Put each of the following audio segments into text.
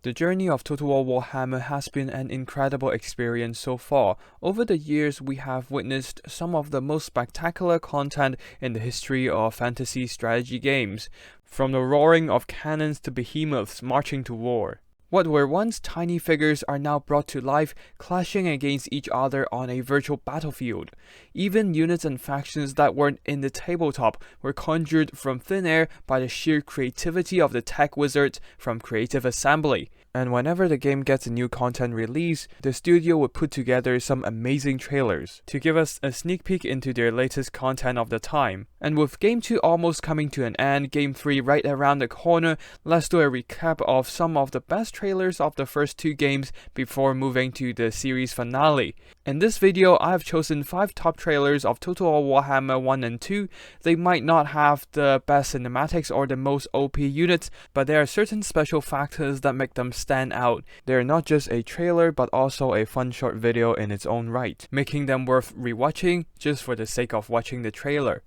The journey of Total War Warhammer has been an incredible experience so far. Over the years, we have witnessed some of the most spectacular content in the history of fantasy strategy games, from the roaring of cannons to behemoths marching to war. What were once tiny figures are now brought to life, clashing against each other on a virtual battlefield. Even units and factions that weren't in the tabletop were conjured from thin air by the sheer creativity of the tech wizards from Creative Assembly. And whenever the game gets a new content release, the studio would put together some amazing trailers to give us a sneak peek into their latest content of the time. And with Game 2 almost coming to an end, Game 3 right around the corner, let's do a recap of some of the best trailers of the first two games before moving to the series finale. In this video, I have chosen 5 top trailers of Total War Warhammer 1 and 2. They might not have the best cinematics or the most OP units, but there are certain special factors that make them stand out. They are not just a trailer, but also a fun short video in its own right, making them worth rewatching just for the sake of watching the trailer.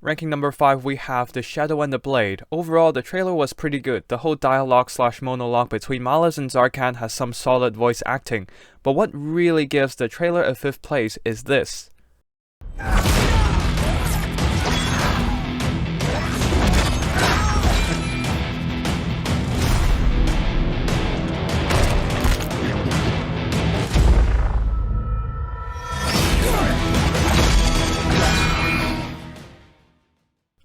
Ranking number 5, we have The Shadow and the Blade. Overall, the trailer was pretty good. The whole dialogue/monologue between Malus and Zarkhan has some solid voice acting. But what really gives the trailer a 5th place is this.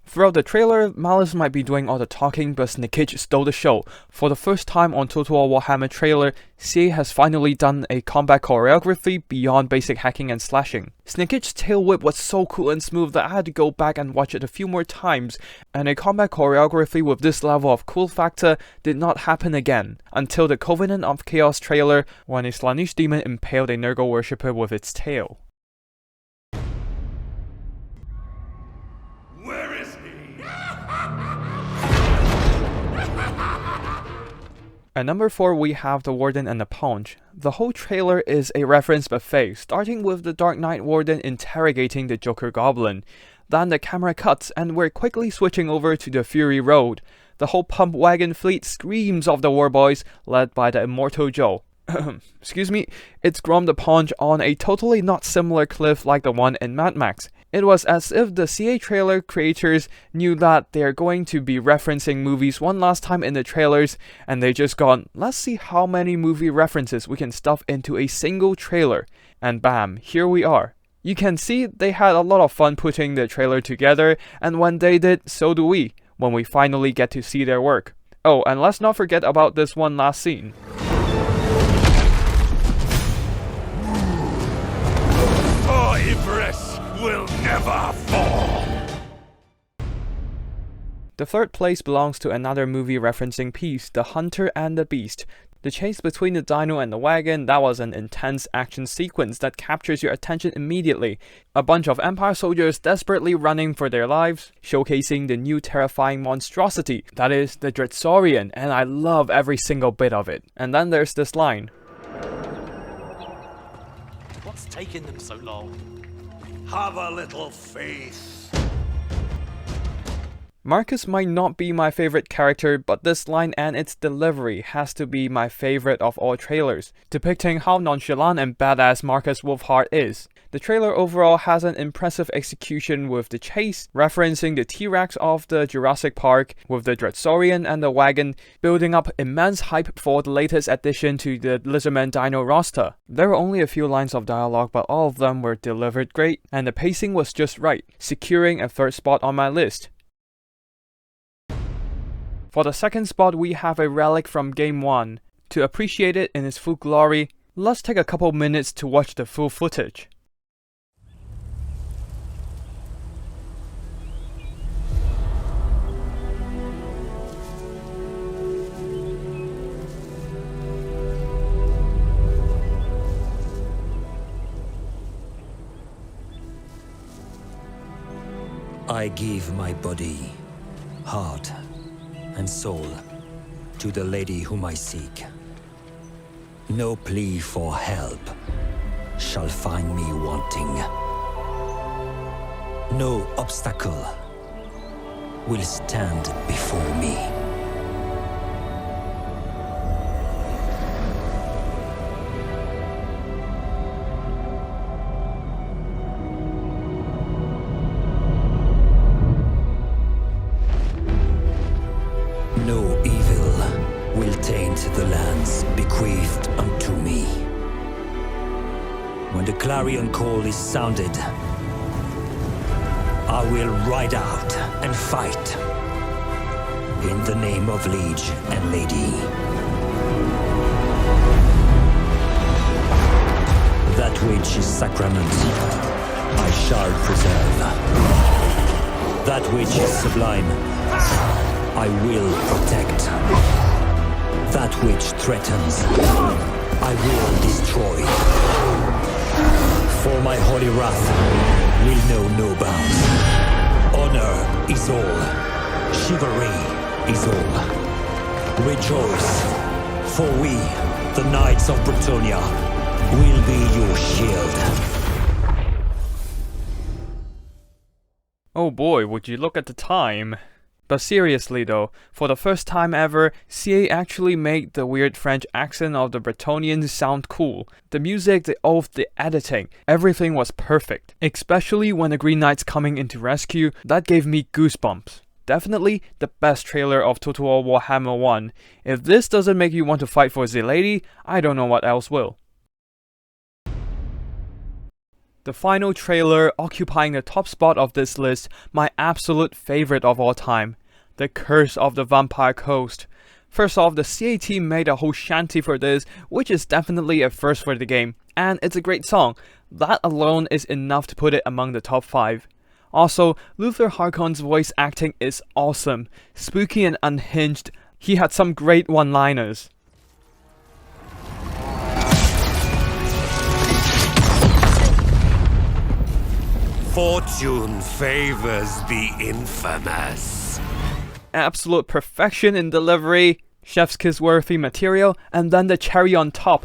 Throughout the trailer, Malus might be doing all the talking, but Snikich stole the show. For the first time on Total War Warhammer trailer, CA has finally done a combat choreography beyond basic hacking and slashing. Snikich's tail whip was so cool and smooth that I had to go back and watch it a few more times, and a combat choreography with this level of cool factor did not happen again, until the Covenant of Chaos trailer, when a Slaanesh demon impaled a Nurgle worshipper with its tail. At number 4, we have The Warden and the Paunch. The whole trailer is a reference buffet, starting with the Dark Knight Warden interrogating the Joker Goblin. Then the camera cuts and we're quickly switching over to the Fury Road. The whole pump wagon fleet screams of the War Boys, led by the immortal Joe. Excuse me, it's Grom the Paunch on a totally not similar cliff like the one in Mad Max. It was as if the CA trailer creators knew that they are going to be referencing movies one last time in the trailers, and they just gone, let's see how many movie references we can stuff into a single trailer. And bam, here we are. You can see they had a lot of fun putting the trailer together, and when they did, so do we, when we finally get to see their work. Oh, and let's not forget about this one last scene. Everest will never fall. The 3rd place belongs to another movie referencing piece, The Hunter and the Beast. The chase between the Dino and the Wagon, that was an intense action sequence that captures your attention immediately. A bunch of Empire soldiers desperately running for their lives, showcasing the new terrifying monstrosity, that is, the Dreadsaurian, and I love every single bit of it. And then there's this line. What's taking them so long? Have a little faith. Marcus might not be my favorite character, but this line and its delivery has to be my favorite of all trailers, depicting how nonchalant and badass Marcus Wolfhard is. The trailer overall has an impressive execution with the chase, referencing the T-Rex of the Jurassic Park, with the Dreadsaurian and the Wagon, building up immense hype for the latest addition to the Lizardman Dino roster. There were only a few lines of dialogue, but all of them were delivered great, and the pacing was just right, securing a 3rd spot on my list. For the 2nd spot, we have a relic from Game 1. To appreciate it in its full glory, let's take a couple minutes to watch the full footage. I give my body, heart, and soul to the lady whom I seek. No plea for help shall find me wanting. No obstacle will stand before me. find the lands bequeathed unto me. When the clarion call is sounded, I will ride out and fight in the name of liege and lady. That which is sacrament, I shall preserve. That which is sublime, I will protect. That which threatens, I will destroy. For my holy wrath will know no bounds. Honor is all. Chivalry is all. Rejoice, for we, the Knights of Bretonnia, will be your shield. Oh boy, would you look at the time. But seriously though, for the first time ever, CA actually made the weird French accent of the Bretonians sound cool. The music, the oath, the editing, everything was perfect. Especially when the Green Knights coming in to rescue, that gave me goosebumps. Definitely the best trailer of Total War Warhammer 1. If this doesn't make you want to fight for the lady, I don't know what else will. The final trailer occupying the top spot of this list, my absolute favorite of all time, The Curse of the Vampire Coast. First off, the CA team made a whole shanty for this, which is definitely a first for the game, and it's a great song. That alone is enough to put it among the top 5. Also, Luther Harkon's voice acting is awesome, spooky and unhinged. He had some great one-liners. Fortune favors the infamous. Absolute perfection in delivery, chef's kiss worthy material, and then the cherry on top.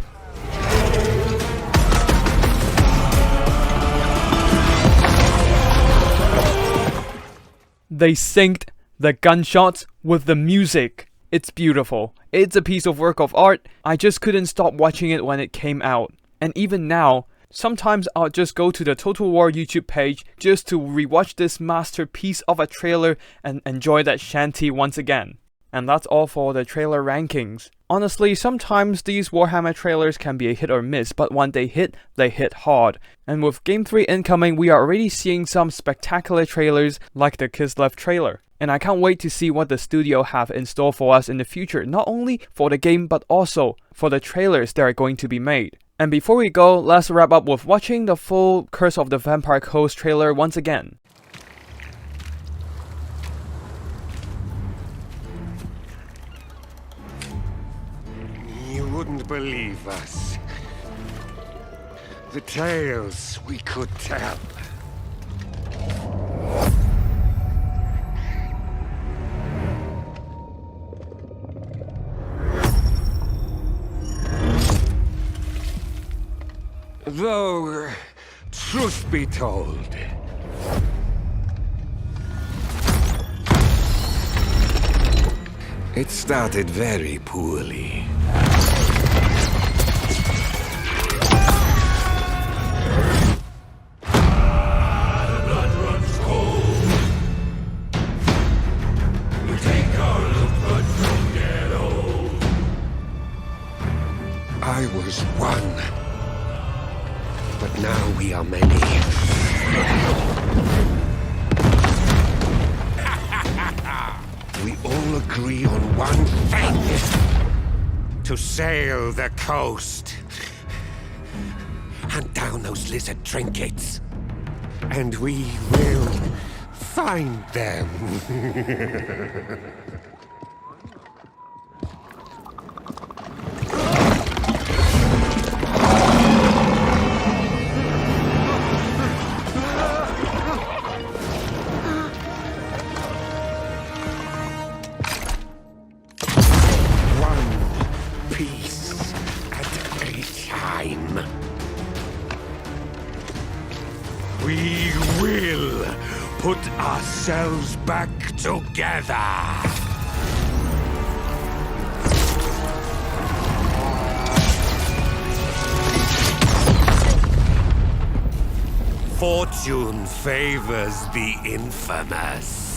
They synced the gunshots with the music. It's beautiful. It's a piece of work of art. I just couldn't stop watching it when it came out. And even now, sometimes I'll just go to the Total War YouTube page just to rewatch this masterpiece of a trailer and enjoy that shanty once again. And that's all for the trailer rankings. Honestly, sometimes these Warhammer trailers can be a hit or miss, but when they hit hard. And with Game 3 incoming, we are already seeing some spectacular trailers like the Kislev trailer. And I can't wait to see what the studio have in store for us in the future, not only for the game but also for the trailers that are going to be made. And before we go, let's wrap up with watching the full Curse of the Vampire Coast trailer once again. You wouldn't believe us. The tales we could tell. Though, truth be told, it started very poorly. The blood runs cold. We take our look but don't get old. I was one. But now we are many. We all agree on one thing. To sail the coast. Hunt down those lizard trinkets. And we will find them. We will put ourselves back together. Fortune favors the infamous.